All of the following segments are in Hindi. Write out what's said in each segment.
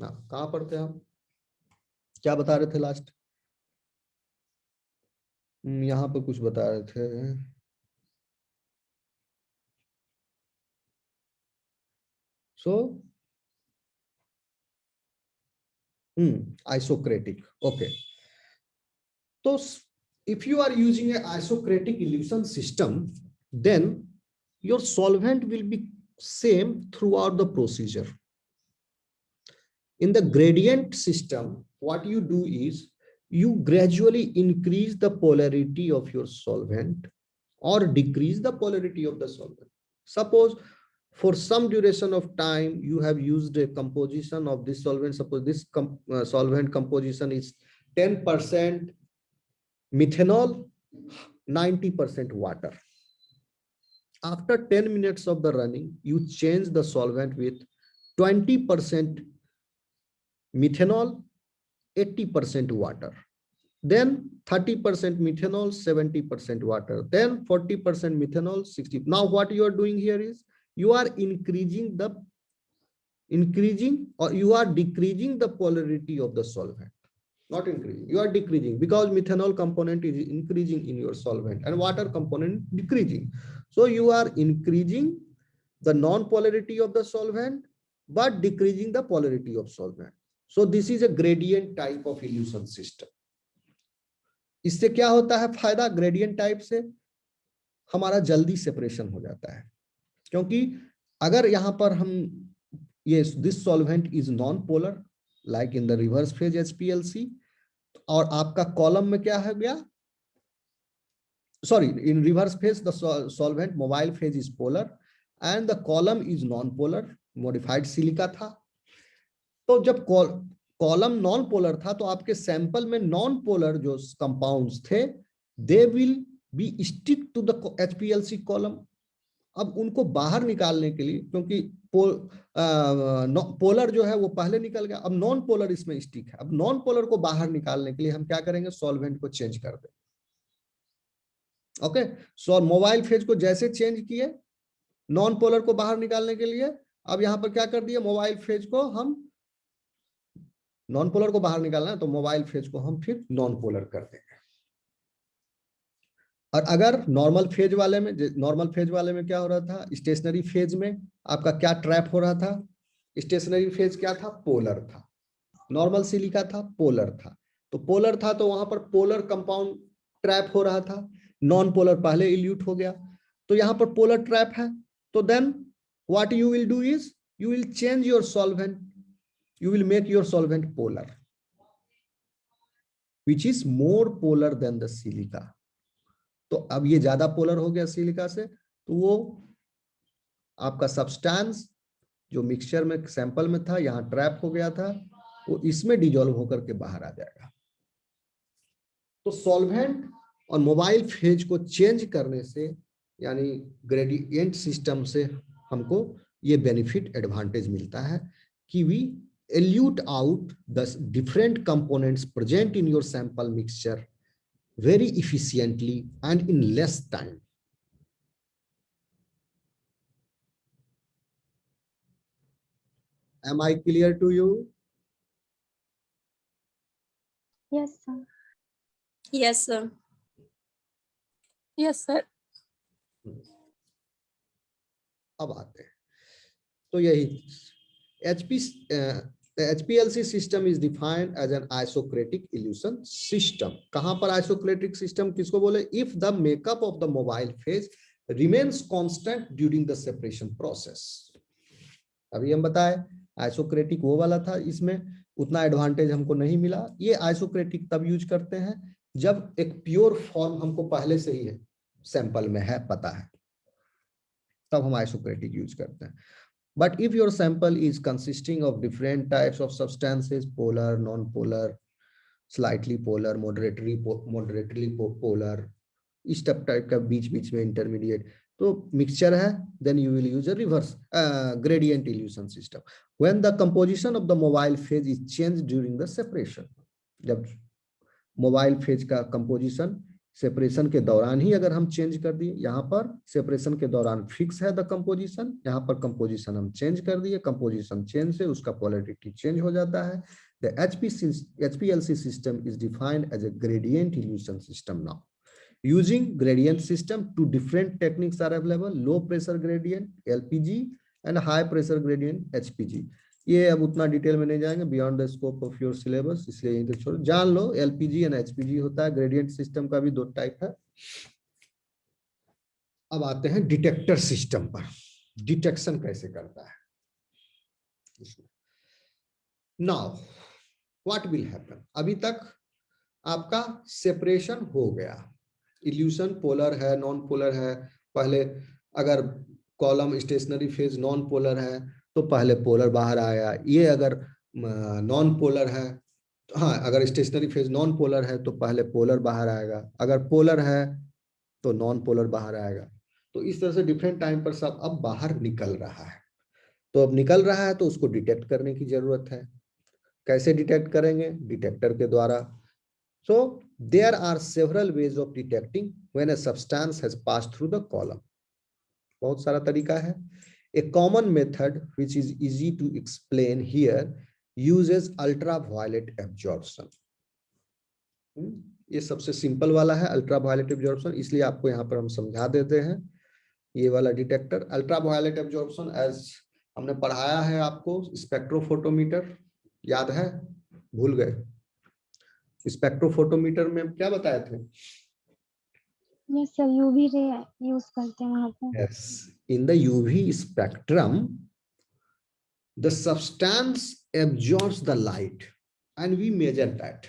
हाँ, कहाँ पढ़ते हैं हम, क्या बता रहे थे लास्ट? यहाँ पर कुछ बता रहे थे। सो isocratic. Okay. So if you are using an isocratic elution system, then your solvent will be same throughout the procedure. In the gradient system, what you do is you gradually increase the polarity of your solvent or decrease the polarity of the solvent. Suppose for some duration of time you have used a composition of this solvent. Suppose this solvent composition is 10% methanol, 90% water. After 10 minutes of the running, you change the solvent with 20% methanol, 80% water, then 30% methanol, 70% water, then 40% methanol, 60. Now what you are doing here is you are increasing or you are decreasing the polarity of the solvent. Not increasing, you are decreasing, because methanol component is increasing in your solvent and water component decreasing. So you are increasing the non-polarity of the solvent but decreasing the polarity of solvent. So this is a gradient type of elution system. इससे क्या होता है फायदा? ग्रेडियंट टाइप से हमारा जल्दी सेपरेशन हो जाता है, क्योंकि अगर यहां पर हम ये this solvent is non polar like in the reverse phase HPLC, और आपका कॉलम में क्या है गया, sorry, in reverse phase the solvent mobile phase is polar and the column is non polar, modified silica था। तो जब कॉलम नॉन पोलर था तो आपके सैंपल में नॉन पोलर जो कंपाउंड्स थे they will be stick to the HPLC column. अब उनको बाहर निकालने के लिए, क्योंकि पोलर जो है वो पहले निकल गया, अब नॉन पोलर इसमें स्टिक है। अब नॉन पोलर को बाहर निकालने के लिए हम क्या करेंगे, सॉल्वेंट को चेंज कर दें। ओके, सो मोबाइल फेज को जैसे चेंज किए नॉन पोलर को बाहर निकालने के लिए, अब यहां पर क्या कर दिए, मोबाइल फेज को हम, नॉन पोलर को बाहर निकालना है तो मोबाइल फेज को हम फिर नॉन पोलर कर देंगे। और अगर नॉर्मल फेज वाले में क्या हो रहा था, स्टेशनरी फेज में आपका क्या ट्रैप हो रहा था, स्टेशनरी फेज क्या था, पोलर था, नॉर्मल सिलिका था, पोलर था। तो पोलर था तो वहां पर पोलर कंपाउंड ट्रैप हो रहा था, नॉन पोलर पहले इल्यूट हो गया, तो यहां पर पोलर ट्रैप है। तो then what you will do is you will change your solvent, you will make your solvent polar, which is more polar than the silica. तो अब ये ज्यादा पोलर हो गया सिलिका से, तो वो आपका सब्सटेंस जो मिक्सचर में सैंपल में था यहां ट्रैप हो गया था, वो इसमें डिजोल्व होकर के बाहर आ जाएगा। तो सॉल्वेंट और मोबाइल फेज को चेंज करने से, यानी ग्रेडियंट सिस्टम से हमको ये बेनिफिट एडवांटेज मिलता है कि we elute out the different components present in your sample mixture very efficiently and in less time. Am I clear to you? Yes, sir. Yes, sir. Yes, sir. अब आते हैं, तो यही HPLC system is defined as an isocratic elution system. कहां पर isocratic system किसको बोले? If the makeup of the mobile phase remains constant during the separation process. अभी हम बताए आइसोक्रेटिक वो वाला था, इसमें उतना एडवांटेज हमको नहीं मिला। ये आइसोक्रेटिक तब यूज करते हैं जब एक प्योर फॉर्म हमको पहले से ही है, सैंपल में है, पता है, तब हम आइसोक्रेटिक यूज करते हैं। But if your sample is consisting of different types of substances, polar, non-polar, slightly polar, moderately polar, इस टाइप का बीच में इंटरमीडिएट, तो मिक्सचर है, then you will use a reverse gradient elution system. When the composition of the mobile phase is changed during the separation, जब मोबाइल फेज का कंपोजिशन सेपरेशन के दौरान ही अगर हम चेंज कर दिए, यहाँ पर सेपरेशन के दौरान फिक्स है द कंपोजिशन, यहाँ पर कंपोजिशन हम चेंज कर दिए, कंपोजिशन चेंज से उसका पोलैरिटी चेंज हो जाता है। The HPLC system is defined as a gradient illusion system now. Using gradient system, two different techniques are available: low pressure gradient LPG and high pressure gradient HPG. ये अब उतना डिटेल में नहीं जाएंगे, beyond the scope of your syllabus, इसलिए यहीं तक छोड़ो। जान लो एलपीजी एंड एचपीजी होता है। ग्रेडियंट सिस्टम का भी दो टाइप है। अब आते हैं डिटेक्टर सिस्टम पर, डिटेक्शन कैसे करता है इसमें। नाउ व्हाट विल हैपन, अभी तक आपका सेपरेशन हो गया, इल्यूशन पोलर है नॉन पोलर है। पहले अगर column stationary phase non polar है तो पहले पोलर बाहर आया, ये अगर नॉन पोलर है, हाँ अगर स्टेशनरी फेज नॉन पोलर है तो पहले पोलर बाहर आएगा, अगर पोलर है तो नॉन पोलर बाहर आएगा। तो इस तरह से डिफरेंट टाइम पर सब अब बाहर निकल रहा है। तो अब निकल रहा है तो उसको डिटेक्ट करने की जरूरत है। कैसे डिटेक्ट करेंगे? डिटेक्टर के द्वारा। So there are several ways of detecting when a substance has passed through the column. बहुत सारा तरीका है। A common method which is easy to explain here uses ultraviolet absorption. ये सबसे सिंपल वाला है अल्ट्रावायलेट एब्जॉर्प्शन, इसलिए आपको यहाँ पर हम समझा देते हैं। ये वाला डिटेक्टर अल्ट्रावायलेट एब्जॉर्प्शन एज हमने पढ़ाया है आपको, स्पेक्ट्रोफोटोमीटर याद है? भूल गए? स्पेक्ट्रोफोटोमीटर में हम क्या बताए थे? Yes sir, UV ray use करते हैं वहां पे। Yes, in the UV spectrum, the substance absorbs the light and we measure that.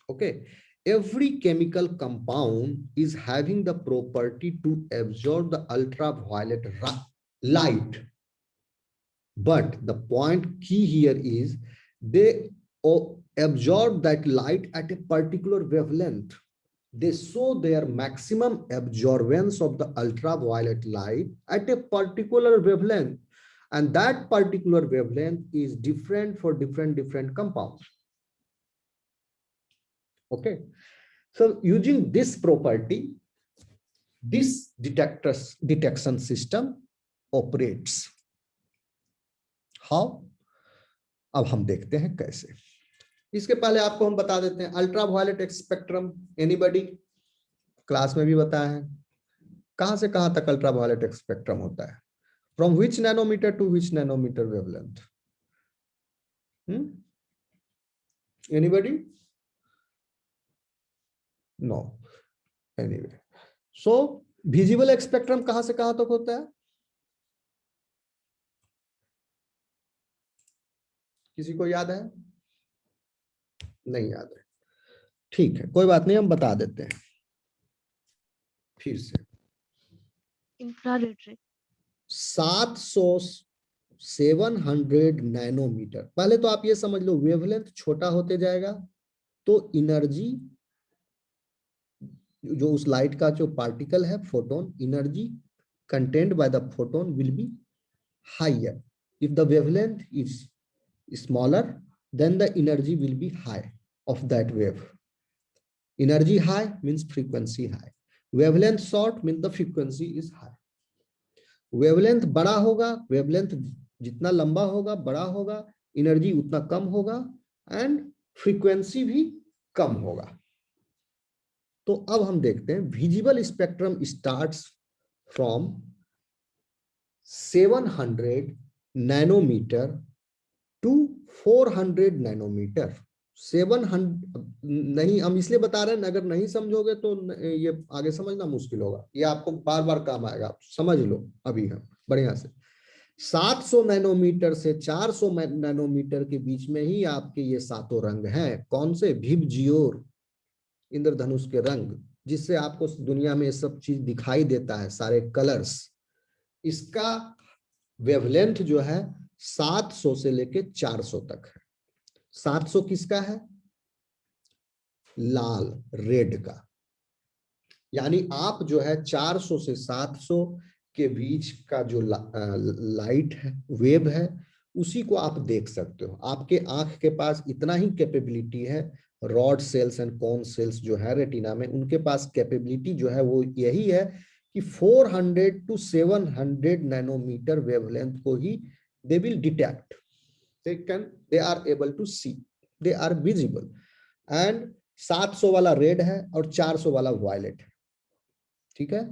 Okay, every chemical compound is having the property to absorb the ultraviolet light. But the point key here is they absorb that light at a particular wavelength. They show their maximum absorbance of the ultraviolet light at a particular wavelength, and that particular wavelength is different for different compounds. Okay, so using this property, this detection system operates. How? अब हम देखते हैं कैसे। इसके पहले आपको हम बता देते हैं अल्ट्रावायलेट स्पेक्ट्रम। एनीबॉडी? क्लास में भी बताया है। कहां से कहां तक अल्ट्रावायलेट स्पेक्ट्रम होता है? From which nanometre to which nanometre wavelength? Anybody? No. Anyway, so visible spectrum कहां से कहां तक होता है? किसी को याद है? नहीं याद है, ठीक है कोई बात नहीं, हम बता देते हैं फिर से। इंफ्रारेड रे 700 नैनोमीटर। पहले तो आप ये समझ लो वेवलेंथ छोटा होते जाएगा तो एनर्जी जो उस लाइट का जो पार्टिकल है photon, energy content by the photon will be higher. If the wavelength is smaller, then the energy will be high of that wave. Energy high means frequency high. Wavelength short means the frequency is high. Wavelength बड़ा होगा, wavelength जितना लंबा होगा बड़ा होगा, energy उतना कम होगा and frequency भी कम होगा। तो अब हम देखते हैं visible spectrum starts from 700 nanometer to 400 nanometre. 700 नहीं, हम इसलिए बता रहे हैं अगर नहीं समझोगे तो ये आगे समझना मुश्किल होगा, ये आपको बार बार काम आएगा, आप समझ लो अभी हम बढ़िया से। 700 नैनोमीटर से 400 नैनोमीटर के बीच में ही आपके ये सातों रंग हैं। कौन से? भिब जियोर, इंद्रधनुष के रंग, जिससे आपको दुनिया में ये सब चीज दिखाई देता है, सारे कलर्स। इसका वेवलेंथ जो है 700 से लेके 400 तक है। 700 किसका है? लाल, रेड का। यानी आप जो है 400 से 700 के बीच का जो लाइट है, वेव है, उसी को आप देख सकते हो। आपके आंख के पास इतना ही कैपेबिलिटी है, rod sales and cone cells जो है रेटिना में, उनके पास कैपेबिलिटी जो है वो यही है कि 400 to 700 नैनोमीटर वेवलेंथ को ही they will detect, they are able to see, they are visible। And 700 वाला रेड है और 400 वाला वायलेट है, ठीक है।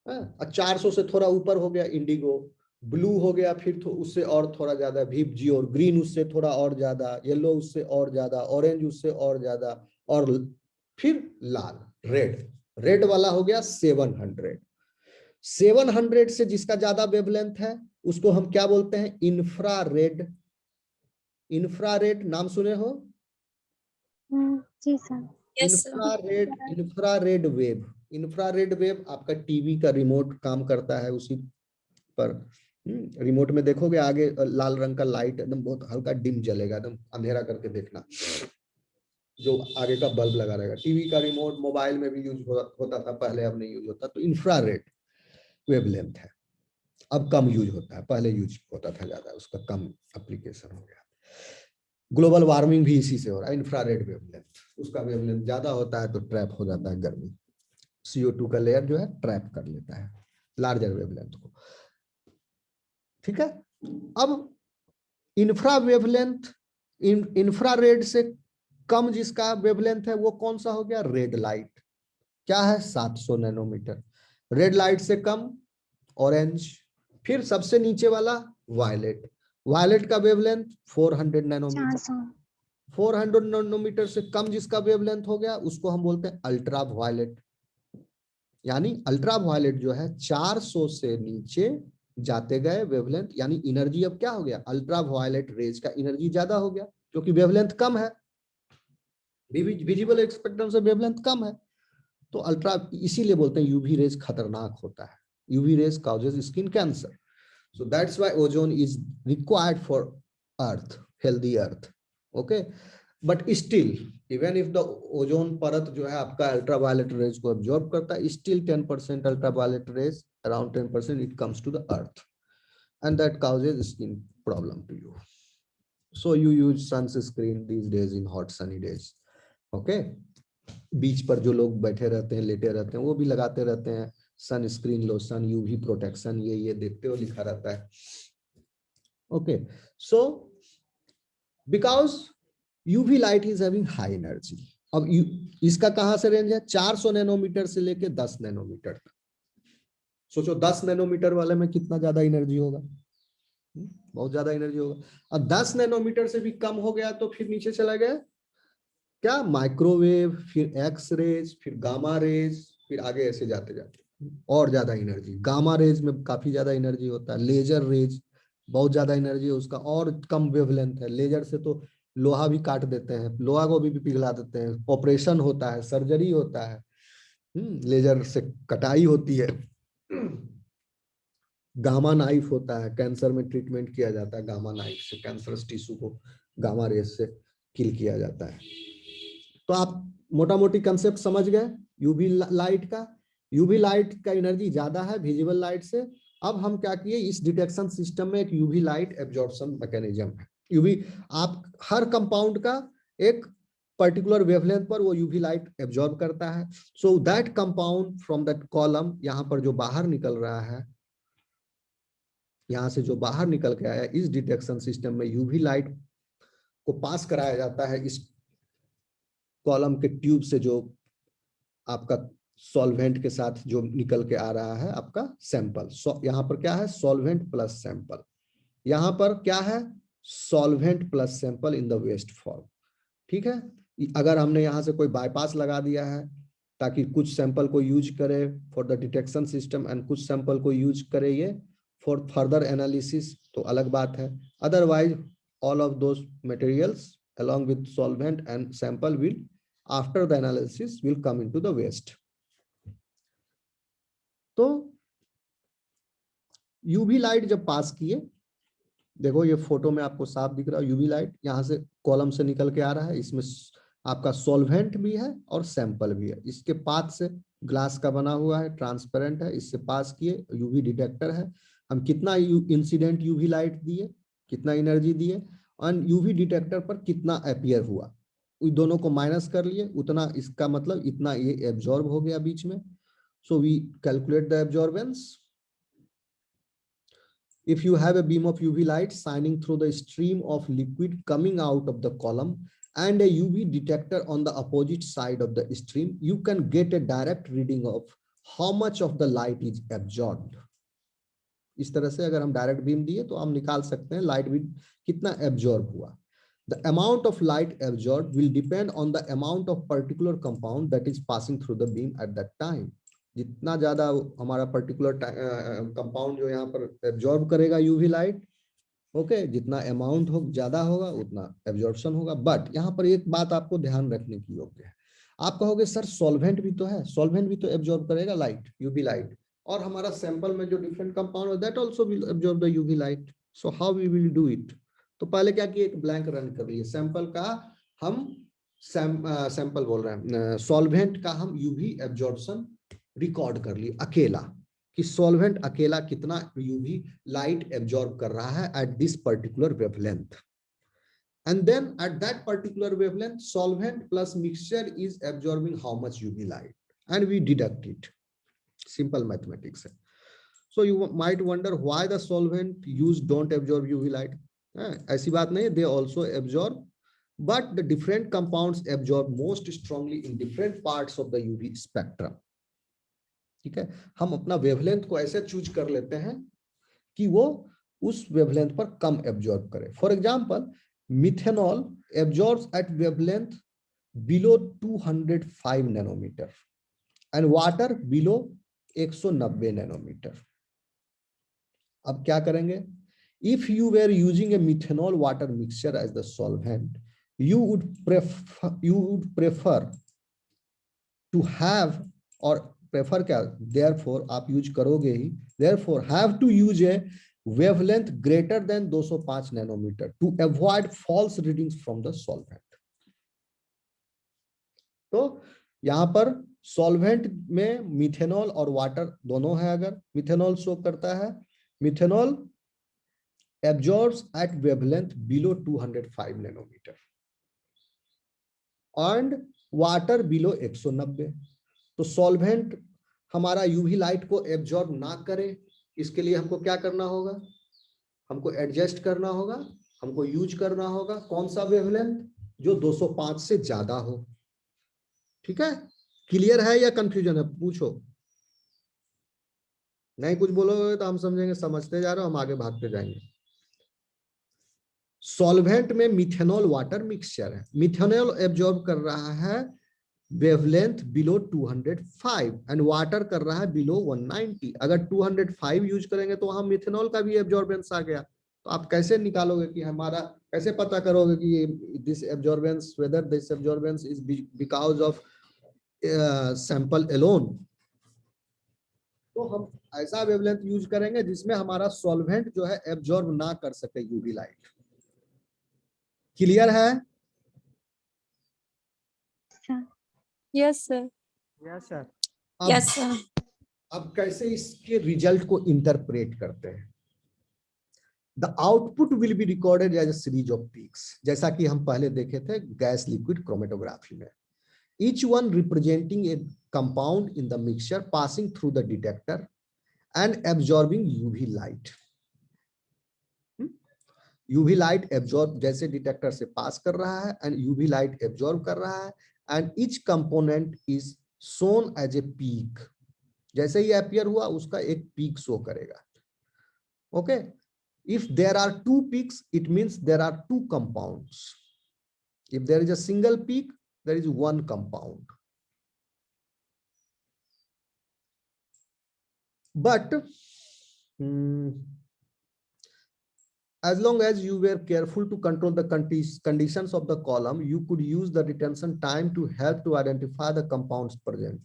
400 से थोड़ा ऊपर हो गया इंडिगो, ब्लू हो गया फिर उससे और थोड़ा ज्यादा वीपजी, और ग्रीन उससे थोड़ा और ज्यादा, येलो उससे और ज्यादा, ऑरेंज उससे और ज्यादा, और फिर लाल रेड। रेड वाला हो गया 700। 700 से जिसका ज्यादा वेवलेंथ है उसको हम क्या बोलते हैं? इंफ्रारेड। इंफ्रारेड नाम सुने हो? जी sir. Yes, sir. Infrared wave. Infrared wave आपका टीवी का रिमोट काम करता है उसी पर। रिमोट में देखोगे आगे लाल रंग का लाइट एकदम बहुत हल्का डिम जलेगा, एकदम अंधेरा करके देखना, जो आगे का बल्ब लगा रहेगा। टीवी का रिमोट मोबाइल में भी यूज होता था पहले, अब नहीं यूज होता। तो इंफ्रारेड वेवलेंथ है, अब कम यूज होता है, पहले यूज होता था ज्यादा, उसका कम एप्लीकेशन हो गया। ग्लोबल वार्मिंग भी इसी से हो रहा है, इंफ्रारेड वेवलेंथ। उसका वेवलेंथ ज्यादा होता है तो ट्रैप हो जाता है गर्मी, CO2 का लेयर जो है ट्रैप कर लेता है लार्जर वेवलेंथ को, ठीक है। अब इंफ्रा वेवलेंथ, इंफ्रारेड से कम जिसका वेवलेंथ है वो कौन सा हो गया? Red light. क्या है? 700 नैनोमीटर। रेड लाइट से कम ऑरेंज, फिर सबसे नीचे वाला वायलेट। वायलेट का वेवलेंथ 400 नैनोमीटर। 400। 400 नैनोमीटर से कम जिसका वेवलेंथ हो गया उसको हम बोलते हैं अल्ट्रा वायलेट। यानी अल्ट्रा वायलेट जो है 400 से नीचे जाते गए वेवलेंथ, यानी एनर्जी अब क्या हो गया? अल्ट्रा वायलेट रेज का एनर्जी ज्यादा हो गया क्योंकि वेवलेंथ कम है, विजिबल स्पेक्ट्रम से वेवलेंथ कम है। तो अल्ट्रा, इसीलिए बोलते हैं यूवी रेज खतरनाक होता है। UV rays causes skin cancer. So that's why ozone is required for earth, healthy earth, okay। But still, even if the ozone परत जो है आपका ultraviolet rays को absorb करता है, still 10% ultraviolet rays, around 10% it comes to the earth, and that causes skin problem to you. So you use sunscreen these days in hot sunny days, okay। बीच पर जो लोग बैठे रहते हैं, लेटे रहते हैं, वो भी लगाते रहते हैं सनस्क्रीन लोशन, यूवी प्रोटेक्शन, ये देखते हो लिखा रहता है, okay. So because UV light is having high energy. अब इसका कहां से रेंज है? 400 नैनोमीटर से लेके 10 नैनोमीटर तक। सोचो 10 नैनोमीटर वाले में कितना ज्यादा एनर्जी होगा, बहुत ज्यादा एनर्जी होगा। अब 10 नैनोमीटर से भी कम हो गया तो फिर नीचे चला गया क्या? माइक्रोवेव, फिर एक्स रेज, फिर गामा रेज, फिर आगे ऐसे जाते जाते और ज्यादा एनर्जी। गामा रेज में काफी ज्यादा एनर्जी होता है। लेजर रेज बहुत ज्यादा एनर्जी है उसका, और कम वेवलेंथ है। लेजर से तो लोहा भी काट देते हैं, लोहा को भी पिघला देते हैं, ऑपरेशन होता है, सर्जरी होता है, लेजर से कटाई होती है। गामा नाइफ होता है, कैंसर में ट्रीटमेंट किया जाता है गामा नाइफ से, कैंसरस टिश्यू को गामा रेज से किल किया जाता है। तो आप मोटा मोटी कंसेप्ट समझ गए यूवी लाइट का। यूवी लाइट का एनर्जी ज्यादा है विजिबल लाइट से। अब हम क्या किए, इस डिटेक्शन सिस्टम में एक यूवी लाइट एब्जॉर्प्शन मैकेनिज्म है। यूवी, आप हर कंपाउंड का एक पर्टिकुलर वेवलेंथ पर वो यूवी लाइट एब्जॉर्ब करता है। So that compound from that column, यहां पर जो बाहर निकल रहा है, यहां से जो बाहर निकल के आया, इस डिटेक्शन सिस्टम में यूवी लाइट को पास कराया जाता है इस कॉलम के ट्यूब से, जो आपका सॉल्वेंट के साथ जो निकल के आ रहा है आपका सैंपल। यहां पर क्या है? Solvent plus sample. यहां पर क्या है? Solvent plus sample in the waste form, ठीक है। अगर हमने यहां से कोई बाईपास लगा दिया है ताकि कुछ सैंपल को यूज करे for the detection system and कुछ सैंपल को यूज करे ये फॉर फर्दर एनालिसिस, तो अलग बात है। Otherwise all of those materials along with solvent and sample will, after the analysis, will come into the waste। तो यूवी लाइट जब पास किए, देखो ये फोटो में आपको साफ दिख रहा है, यूवी लाइट यहां से कॉलम से निकल के आ रहा है, इसमें आपका सॉल्वेंट भी है और सैंपल भी है। इसके पाथ से ग्लास का बना हुआ है, ट्रांसपेरेंट है, इससे पास किए, यूवी डिटेक्टर है। हम कितना इंसिडेंट यूवी लाइट दिए, कितना एनर्जी दिए, और यूवी डिटेक्टर पर कितना अपीयर हुआ, दोनों को माइनस कर लिए, उतना इसका मतलब इतना ये एब्जॉर्ब हो गया बीच में. So we calculate the absorbance. If you have a beam of UV light shining through the stream of liquid coming out of the column and a UV detector on the opposite side of the stream, you can get a direct reading of how much of the light is absorbed. इस तरह से अगर हम डायरेक्ट बीम दिए तो हम निकाल सकते हैं लाइट भी कितना एब्जॉर्ब हुआ. The amount of light absorbed will depend on the amount of particular compound that is passing through the beam at that time. जितना ज्यादा हमारा पर्टिकुलर कंपाउंड जो यहाँ पर एब्जॉर्ब करेगा यूवी लाइट, ओके, जितना अमाउंट हो ज्यादा होगा उतना एब्जॉर्प्शन होगा. बट यहाँ पर एक बात आपको ध्यान रखने की योग्य है. आप कहोगे सर सॉल्वेंट भी तो है, सॉल्वेंट भी तो एब्जॉर्ब करेगा लाइट, यूवी लाइट, और हमारा सैंपल में जो डिफरेंट कंपाउंड है that also will absorb the UV light. So how we will do it? तो पहले क्या किए, एक ब्लैंक रन कर लिए सैंपल का. हम सैंपल बोल रहे हैं, सॉल्वेंट का हम यूवी एब्जॉर्प्शन रिकॉर्ड कर लिए अकेला, कि सॉल्वेंट अकेला कितना यूवी लाइट एब्जॉर्ब कर रहा है at this particular wavelength. And then at that particular wavelength solvent plus mixture is absorbing how much UV light and we deduct it. Simple mathematics है. So you might wonder why the solvent used don't absorb UV light. ऐसी बात नहीं, they also absorb, but the different compounds absorb most strongly in different parts of the UV spectrum. ठीक है, हम अपना वेवलेंथ को ऐसे चूज कर लेते हैं कि वो उस वेवलेंथ पर कम एब्जॉर्ब करे. For example methanol absorbs at wavelength below 205 nanometre and water below 190 nanometre. अब क्या करेंगे, if you were using a methanol water mixture as the solvent, you would prefer to have, और prefer क्या, therefore आप यूज करोगे ही, therefore have to use a wavelength greater than 205 nanometre to avoid false readings from the solvent. तो यहां पर सॉल्वेंट में मिथेनॉल और वाटर दोनों है. अगर मिथेनॉल शो करता है, methanol absorbs at wavelength below 205 nanometre and water below 190. तो सॉल्वेंट हमारा यूवी लाइट को एब्जॉर्ब ना करे, इसके लिए हमको क्या करना होगा, हमको एडजस्ट करना होगा, हमको यूज करना होगा कौन सा वेवलेंथ, जो 205 से ज्यादा हो. ठीक है, क्लियर है या कंफ्यूजन है? पूछो. नहीं कुछ बोलोगे तो हम समझेंगे समझते जा रहे हो, हम आगे भागते जाएंगे. सॉल्वेंट में मिथेनॉल वाटर मिक्सचर है, मिथेनॉल एब्जॉर्ब कर रहा है वेवलेंथ बिलो 205 एंड वाटर कर रहा है बिलो 190. अगर 205 यूज करेंगे तो वहां मिथेनॉल का भी एब्जॉर्बेंस आ गया. तो आप कैसे निकालोगे कि हमारा, कैसे पता करोगे कि this absorbance, whether this absorbance is because of sample alone? तो हम ऐसा वेवलेंथ यूज करेंगे जिसमें हमारा सॉल्वेंट जो है एब्जॉर्ब ना कर सके यूवी लाइट. क्लियर है? Yes, sir. Yes, sir. Yes, sir. अब कैसे इसके रिजल्ट को इंटरप्रेट करते हैं? The output will be recorded as a series of peaks, जैसा कि हम पहले देखे थे गैस लिक्विड क्रोमेटोग्राफी में. Each one representing a compound in the mixture passing through the detector and absorbing UV light. UV light absorb, जैसे डिटेक्टर से पास कर रहा है एंड यूवी लाइट एब्जॉर्ब कर रहा है, and each component is shown as a peak. जैसे ही अपीयर हुआ उसका एक पीक शो करेगा. Okay, if there are two peaks it means there are two compounds. If there is a single peak there is one compound. But as long as you were careful to control the conditions of the column, you could use the retention time to help to identify the compounds present.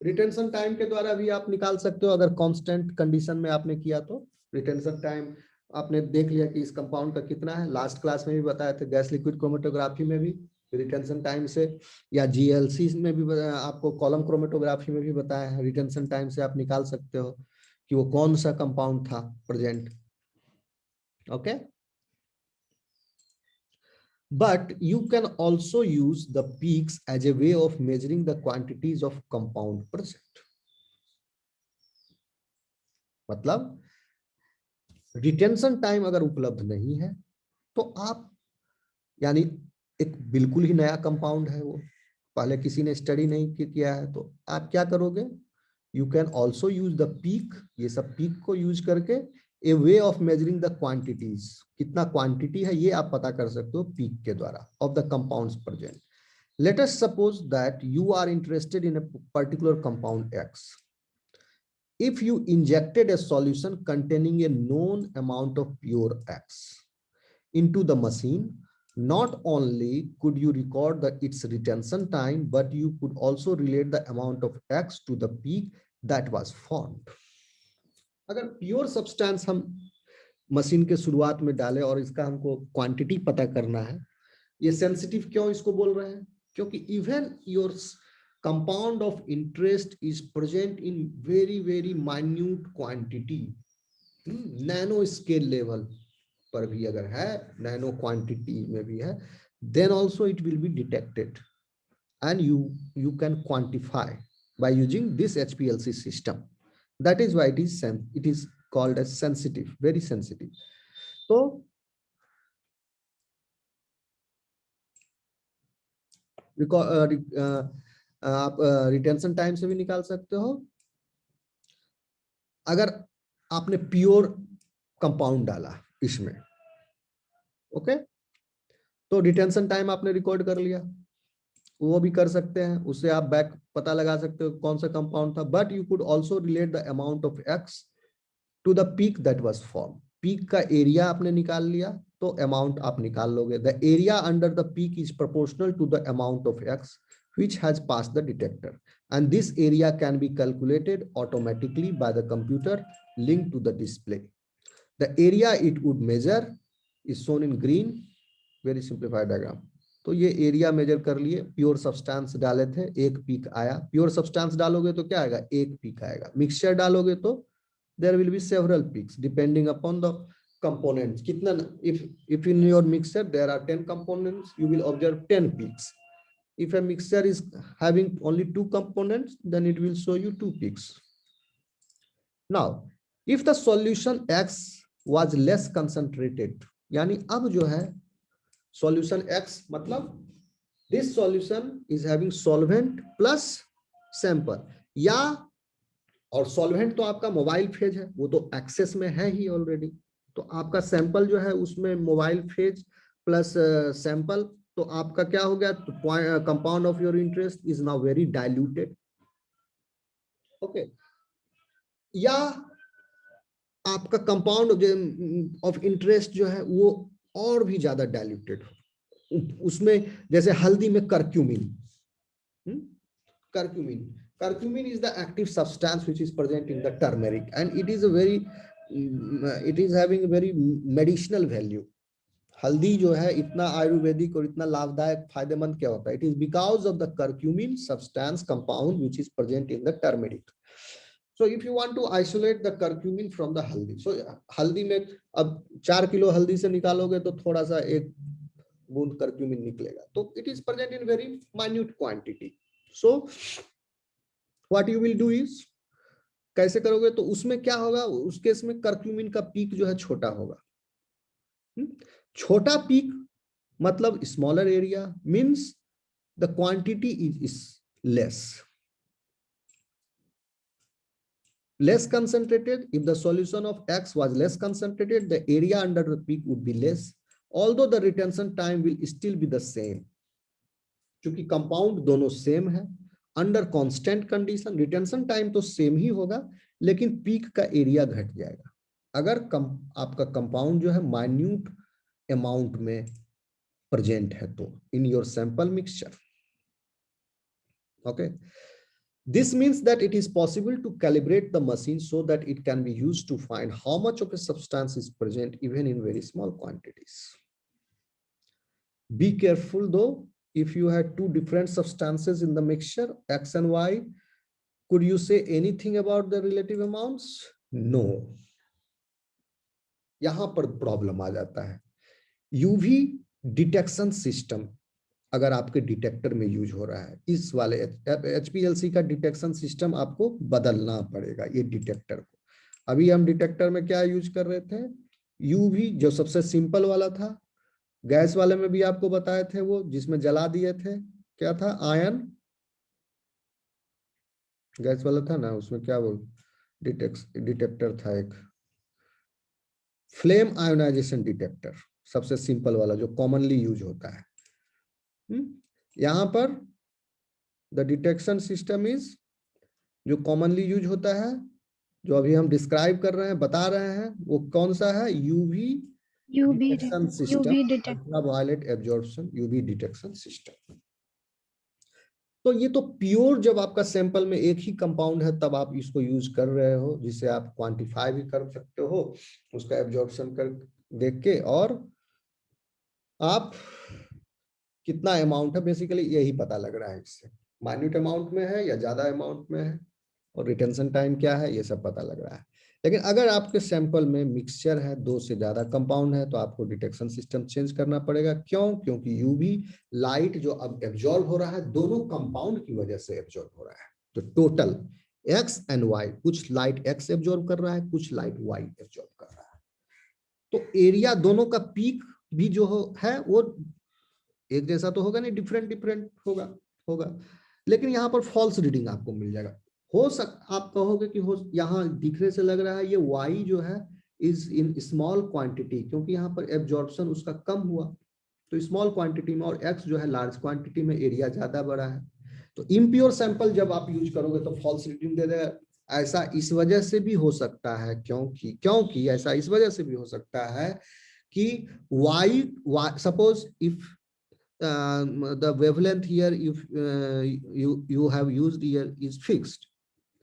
Retention time के द्वारा भी आप निकाल सकते हो, अगर कांस्टेंट कंडीशन में आपने किया तो. रिटेंशन टाइम आपने देख लिया कि इस कंपाउंड का कितना है, लास्ट क्लास में भी बताया था गैस लिक्विड क्रोमेटोग्राफी में भी रिटेंशन टाइम से, या जीएलसी में भी आपको कॉलम क्रोमेटोग्राफी में भी बताया है. रिटेंशन टाइम से आप निकाल सकते हो कि वो कौन सा कंपाउंड था present. Okay, but you can also use the peaks as a way of measuring the quantities of compound present. मतलब रिटेंशन टाइम अगर उपलब्ध नहीं है तो आप, यानी एक बिल्कुल ही नया कंपाउंड है, वो पहले किसी ने स्टडी नहीं किया है, तो आप क्या करोगे, you can also use the peak, ये सब पीक को यूज करके a way of measuring the quantities, कितना क्वांटिटी है ये आप पता कर सकते हो पीक के द्वारा of the compounds present. Let us suppose that you are interested in a particular compound X. If you injected a solution containing a known amount of pure X into the machine, not only could you record its retention time, but you could also relate the amount of X to the peak that was formed. अगर प्योर सब्सटेंस हम मशीन के शुरुआत में डालें और इसका हमको क्वांटिटी पता करना है, ये सेंसिटिव क्यों इसको बोल रहे हैं, क्योंकि even your compound of interest is present in very minute quantity, nano scale level पर भी अगर है, nano quantity में भी है, then also it will be detected and you can quantify by using this HPLC system. That is why it is called as sensitive, very sensitive. So आप रिटेंशन टाइम से भी निकाल सकते हो अगर आपने प्योर कंपाउंड डाला इसमें. ओके, तो रिटेंशन टाइम आपने रिकॉर्ड कर लिया, वो भी कर सकते हैं, उससे आप बैक पता लगा सकते हो कौन सा कंपाउंड था. But you could also relate the amount of X to the peak that was form. Peak का एरिया आपने निकाल लिया तो अमाउंट आप निकाल लोगे. The area under the peak is proportional to the amount of X which has passed the detector, and this area can be calculated automatically by the computer linked to the display. The area it would measure is shown in green, very simplified diagram. तो ये एरिया मेजर कर लिए, प्योर सब्सटेंस डाले थे, एक पीक आया. प्योर सब्सटेंस डालोगे तो क्या आएगा, एक पीक आएगा. मिक्सचर डालोगे तो there will be several peaks depending upon the components. कितना, if in your mixture there are 10 components, you will observe 10 peaks. If a mixture is having only 2 components, then it will show you 2 peaks. Now, if the solution X was less concentrated, यानी अब जो है solution X मतलब this solution is having solvent plus sample, या और solvent तो आपका मोबाइल फेज है, वो तो एक्सेस में है ही ऑलरेडी, तो आपका सैंपल जो है उसमें मोबाइल फेज प्लस सैंपल, तो आपका क्या हो गया, compound of your interest is now very diluted. Okay, या आपका कंपाउंड ऑफ इंटरेस्ट जो है वो और भी ज्यादा डाइल्यूटेड हो, उसमें जैसे हल्दी में curcumin, curcumin is the active substance which is present in the turmeric, and it is having a very medicinal value. हल्दी जो है इतना आयुर्वेदिक और इतना लाभदायक फायदेमंद क्या होता है, it is because of the curcumin substance compound which is present in the turmeric. So if you want to isolate the curcumin from the haldi, so हल्दी में अब 4 किलो हल्दी से निकालोगे तो थोड़ा सा एक बूंद कर्क्यूमिन निकलेगा, तो it is present in very minute quantity. So what you will do is, कैसे करोगे, तो उसमें क्या होगा, उस केस में कर्क्यूमिन का पीक जो है छोटा होगा. छोटा पीक मतलब smaller area means the quantity is less concentrated. If the solution of X was less concentrated, the area under the peak would be less, although the retention time will still be the same. क्योंकि कंपाउंड दोनों सेम है, under constant condition retention time तो सेम ही होगा, लेकिन पीक का एरिया घट जाएगा अगर आपका कंपाउंड जो है माइन्यूट अमाउंट में प्रेजेंट है तो in your sample mixture. Okay, this means that it is possible to calibrate the machine so that it can be used to find how much of a substance is present even in very small quantities. Be careful though, if you had 2 different substances in the mixture X and Y, could you say anything about the relative amounts? No. यहां पर प्रॉब्लम आ जाता है. UV डिटेक्शन सिस्टम अगर आपके डिटेक्टर में यूज हो रहा है, इस वाले HPLC का डिटेक्शन सिस्टम आपको बदलना पड़ेगा। ये डिटेक्टर को अभी हम डिटेक्टर में क्या यूज कर रहे थे, यूवी जो सबसे सिंपल वाला था, गैस वाले में भी आपको बताए थे वो जिसमें जला दिए थे, क्या था, आयन गैस वाला था ना, उसमें क्या बोल डिटेक्टर था एक, फ्लेम आयोनाइजेशन डिटेक्टर, सबसे सिंपल वाला जो कॉमनली यूज होता है। यहां पर द डिटेक्शन सिस्टम इज जो कॉमनली यूज होता है, जो अभी हम डिस्क्राइब कर रहे हैं, बता रहे हैं, वो कौन सा है, UV detection system, UV detect. Ultraviolet absorption UV detection system. तो ये तो प्योर जब आपका सैंपल में एक ही कंपाउंड है तब आप इसको यूज कर रहे हो, जिसे आप क्वांटिफाई भी कर सकते हो उसका एब्जॉर्प्शन कर देख के, और आप कितना अमाउंट है बेसिकली यही पता लग रहा है, इससे माइन्यूट अमाउंट में है या ज्यादा अमाउंट में है, और रिटेंशन टाइम क्या है, ये सब पता लग रहा है। लेकिन अगर आपके सैंपल में मिक्सचर है, 2 से ज्यादा कंपाउंड है, तो आपको डिटेक्शन सिस्टम चेंज करना पड़ेगा। क्यों? क्योंकि यूवी लाइट जो अब एब्जॉर्ब हो रहा है दोनों कंपाउंड की वजह से एब्जॉर्ब हो रहा है। तो टोटल एक्स एंड वाई, कुछ लाइट एक्स एब्जॉर्ब कर रहा है, कुछ लाइट वाई एब्जॉर्ब कर रहा है। तो एरिया दोनों का पीक भी जो है वो एक जैसा तो होगा नहीं, डिफरेंट डिफरेंट होगा। लेकिन यहाँ पर फॉल्स रीडिंग आपको मिल जाएगा। आप कहोगे कि हो यहाँ दिखने से लग रहा है ये y जो है इज इन स्मॉल क्वांटिटी, क्योंकि यहाँ पर एब्जॉर्प्शन उसका कम हुआ, तो स्मॉल क्वांटिटी में, और x जो है लार्ज क्वांटिटी में, एरिया ज्यादा बड़ा है। तो इम्प्योर सैंपल जब आप यूज करोगे तो फॉल्स रीडिंग दे देगा। ऐसा इस वजह से भी हो सकता है, क्योंकि ऐसा इस वजह से भी हो सकता है कि y suppose if the wavelength here if you have used here is fixed,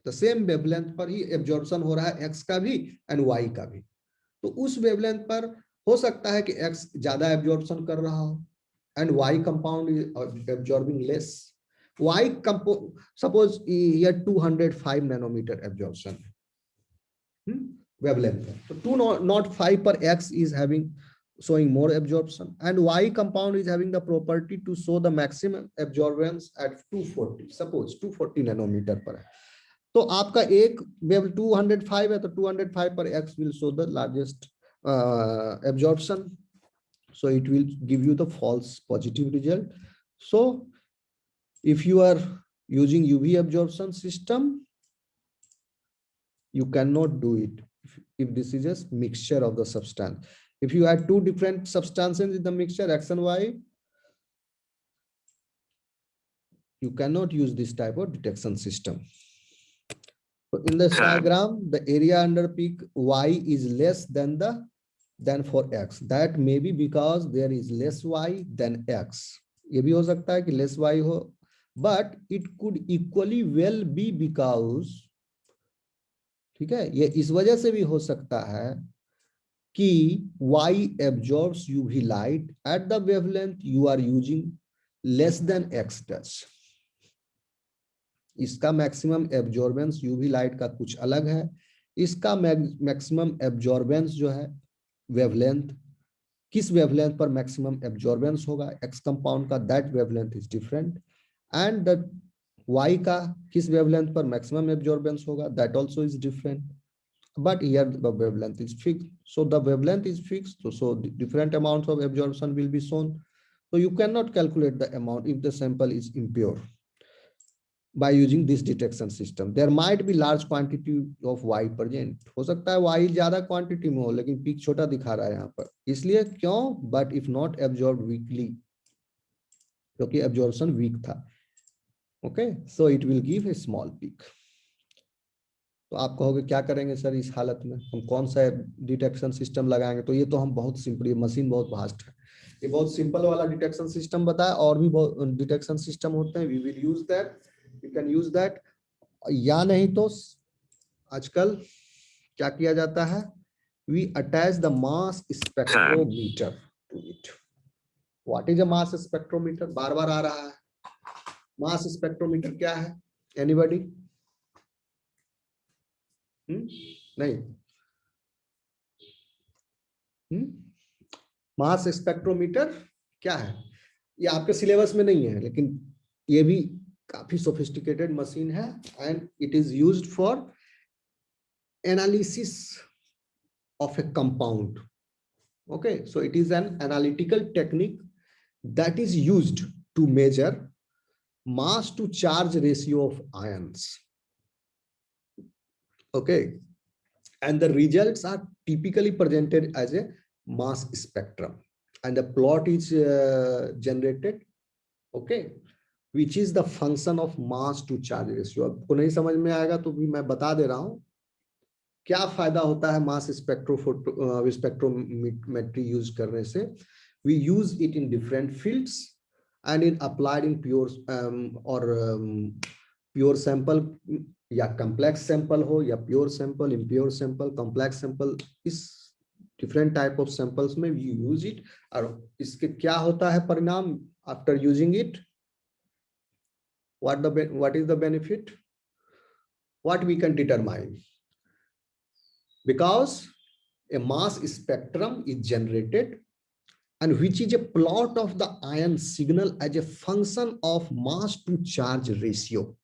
the same wavelength पर ही एब्जॉर्प्शन हो रहा है x का भी एंड y का भी, तो उस वेवलेंथ पर हो सकता है कि x ज्यादा एब्जॉर्प्शन कर रहा हो and y compound is absorbing less. y suppose ये 205 नैनोमीटर एब्जॉर्प्शन wavelength है, तो 205 पर x is having showing more absorption, and y compound is having the property to show the maximum absorbance at 240, suppose 240 nanometre पर है। तो आपका एक वेव 205 है, तो 205 पर x will show the largest absorption, so it will give you the false positive result. So if you are using UV absorption system, you cannot do it if this is a mixture of the substance. If you add two different substances in the mixture, X and Y, you cannot use this type of detection system. So in this diagram, the area under peak Y is less than for X. That may be because there is less Y than X. ये भी हो सकता है कि less Y हो, but it could equally well be because, ठीक है, ये इस वजह से भी हो सकता है कि Y absorbs UV light at the wavelength you are using less than X does. इसका मैक्सिमम एब्जॉर्बेंस यूवी लाइट का कुछ अलग है, इसका मैक्सिमम एब्जॉर्बेंस जो है वेवलेंथ, किस वेवलेंथ पर मैक्सिमम एब्जॉर्बेंस होगा एक्स कंपाउंड का, that wavelength is different, and the Y का किस वेवलेंथ पर मैक्सिमम एब्जॉर्बेंस होगा, that also is different, but here the wavelength is fixed. So the wavelength is fixed, so different amounts of absorption will be shown. So you cannot calculate the amount if the sample is impure by using this detection system. There might be large quantity of Y present. हो सकता है Y ज्यादा क्वांटिटी में हो लेकिन पीक छोटा दिखा रहा है यहाँ पर, इसलिए क्यों, but if not absorbed weakly, क्योंकि absorption weak था. Okay, so it will give a small peak. तो आप कहोगे क्या करेंगे सर इस हालत में, हम कौन सा डिटेक्शन सिस्टम लगाएंगे? तो ये तो हम बहुत सिंपल, ये मशीन बहुत फास्ट है, ये बहुत सिंपल वाला डिटेक्शन सिस्टम बताया, और भी बहुत डिटेक्शन सिस्टम होते हैं, we will use that, you can use that. या नहीं तो आजकल क्या किया जाता है, we attach the mass spectrometer to it. What is a mass spectrometer? बार बार आ रहा है, मास स्पेक्ट्रोमीटर क्या है, एनीबॉडी? नहीं, मास स्पेक्ट्रोमीटर क्या है, ये आपके सिलेबस में नहीं है, लेकिन ये भी काफी सोफिस्टिकेटेड मशीन है and it is used for analysis of A compound. Okay, so it is an analytical technique that is used to measure mass to charge ratio of ions. Okay, and the results are typically presented as a mass spectrum, and the plot is generated. Okay, which is the function of mass to charge ratio. आपको नहीं समझ में आएगा तो भी मैं बता दे रहा हूं क्या फायदा होता है मास स्पेक्ट्रोमेट्री यूज करने से. We use it in different fields and in applied in pure और प्योर सैंपल या कॉम्प्लेक्स सैंपल हो या pure sample, impure sample, complex sample, इस डिफरेंट टाइप ऑफ सैंपल्स में वी यूज इट. और इसके क्या होता है परिणाम after using it, what is the benefit, what we can determine. Because a mass spectrum is generated and which is a plot of the ion signal as a function of mass to charge ratio.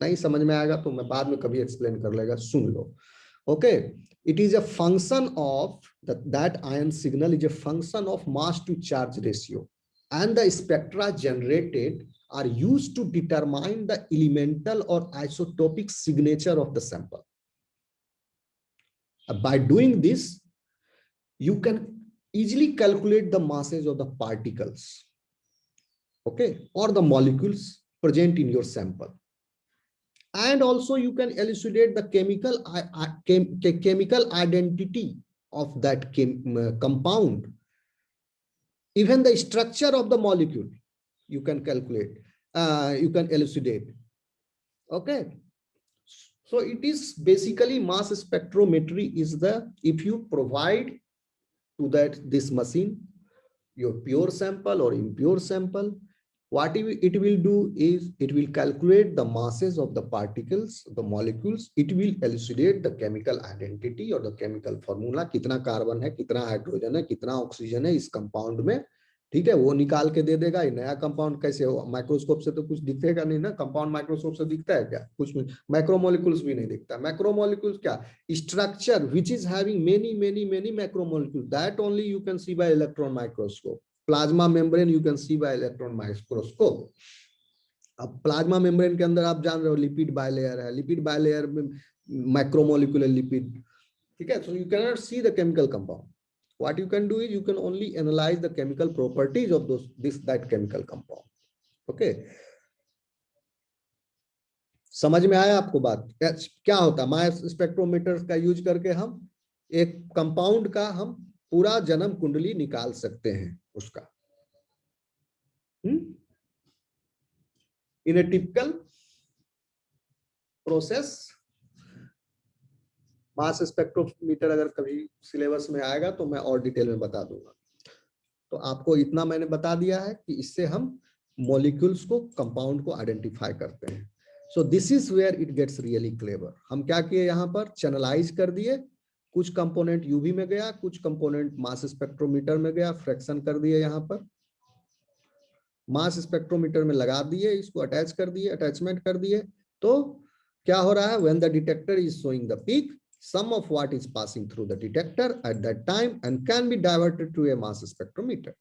नहीं समझ में आएगा तो मैं बाद में कभी एक्सप्लेन कर लेगा, सुन लो. Okay, it is a function of that ion signal is a function of mass to charge ratio, and the spectra generated are used to determine the elemental or isotopic signature of the sample. By doing this, you can easily calculate the masses of the particles, okay, or the molecules present in your sample, and also you can elucidate the chemical identity of that compound. Even the structure of the molecule you can calculate, you can elucidate. Okay, so it is basically mass spectrometry is the, if you provide to this machine your pure sample or impure sample, what it will do is it will calculate the masses of the particles, the molecules. It will elucidate the chemical identity or the chemical formula, कितना कार्बन है, कितना हाइड्रोजन है, कितना ऑक्सीजन है इस कंपाउंड में. ठीक है, वो निकाल के दे देगा. ये नया कंपाउंड कैसे हो, माइक्रोस्कोप से तो कुछ दिखेगा नहीं ना. कंपाउंड माइक्रोस्कोप से दिखता है क्या, कुछ नहीं. मैक्रोमोलिक्यूल्स भी नहीं दिखता. मैक्रोमोलिक्यूल्स क्या, structure which is having many macromolecule, that only you can see bye electron microscope. Plasma membrane you can see bye electron microscope. अब प्लाज्मा मेम्ब्रेन के अंदर आप जान रहे हो लिपिड बायलेयर है, लिपिड बायलेयर में मैक्रोमोलिक्यूलर लिपिड. ठीक है, so you can not see the chemical compound. What you can do is you can only analyze the chemical properties of that chemical compound. Okay, समझ में आया आपको बात. क्या होता है, मास स्पेक्ट्रोमीटर का यूज करके हम एक कंपाउंड का हम पूरा जन्म कुंडली निकाल सकते हैं उसका. In a typical process. Mass spectrometer अगर कभी सिलेबस में आएगा तो मैं और डिटेल में बता दूंगा. तो आपको इतना मैंने बता दिया है कि इससे हम मॉलिक्यूल्स को, कंपाउंड को आइडेंटिफाई करते हैं. So this is where it gets really clever. हम क्या किए, यहाँ पर चैनलाइज कर दिए. कुछ कंपोनेंट यूवी में गया, कुछ कंपोनेंट मास स्पेक्ट्रोमीटर में गया, फ्रैक्शन कर दिए. यहाँ पर मास स्पेक्ट्रोमीटर में लगा दिए, इसको अटैच कर दिए, अटैचमेंट कर दिए. तो क्या हो रहा है, when the detector is showing the peak, some of what is passing through the detector at that time and can be diverted to a mass spectrometer.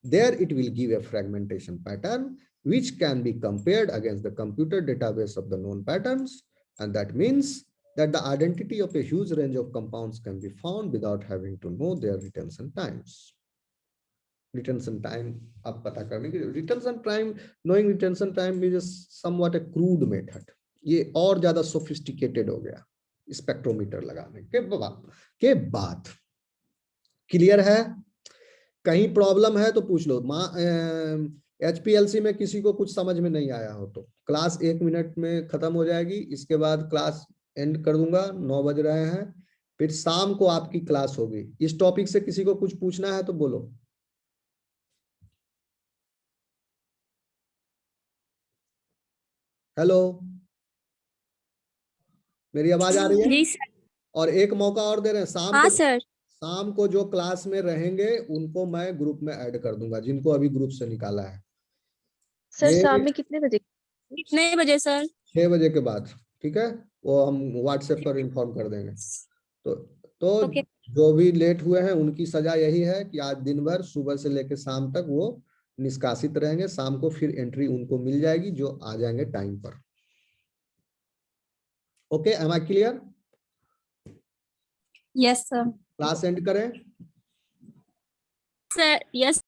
There it will give a fragmentation pattern which can be compared against the computer database of the known patterns, and that means that the identity of a huge range of compounds can be found without having to know their retention times. Retention time आप पता करने के लिए, retention time, knowing retention time is somewhat a crude method. ये और ज्यादा sophisticated हो गया स्पेक्ट्रोमीटर लगाने के बाद. क्लियर है? कहीं प्रॉब्लम है तो पूछ लो. HPLC में किसी को कुछ समझ में नहीं आया हो तो क्लास 1 मिनट में खत्म हो जाएगी. इसके बाद क्लास एंड कर दूंगा. 9 बज रहे हैं. फिर शाम को आपकी क्लास होगी. इस टॉपिक से किसी को कुछ पूछना है तो बोलो. हेलो, मेरी आवाज आ रही है? जी सर. और एक मौका और दे रहे हैं शाम हाँ को. सर. शाम को जो क्लास में रहेंगे उनको मैं ग्रुप में ऐड कर दूंगा, जिनको अभी ग्रुप से निकाला है। सर ये शाम में कितने बजे? कितने बजे सर? 6 बजे के बाद, ठीक है, वो हम व्हाट्सएप पर इन्फॉर्म कर देंगे। तो ओके। जो भी लेट हुए हैं उनकी सजा यही है कि आज दिन भर सुबह से लेकर शाम तक वो निष्कासित रहेंगे, शाम को फिर एंट्री उनको मिल जाएगी जो आ जाएंगे टाइम पर। Okay, am I clear? Yes sir. Class end करें? Sir yes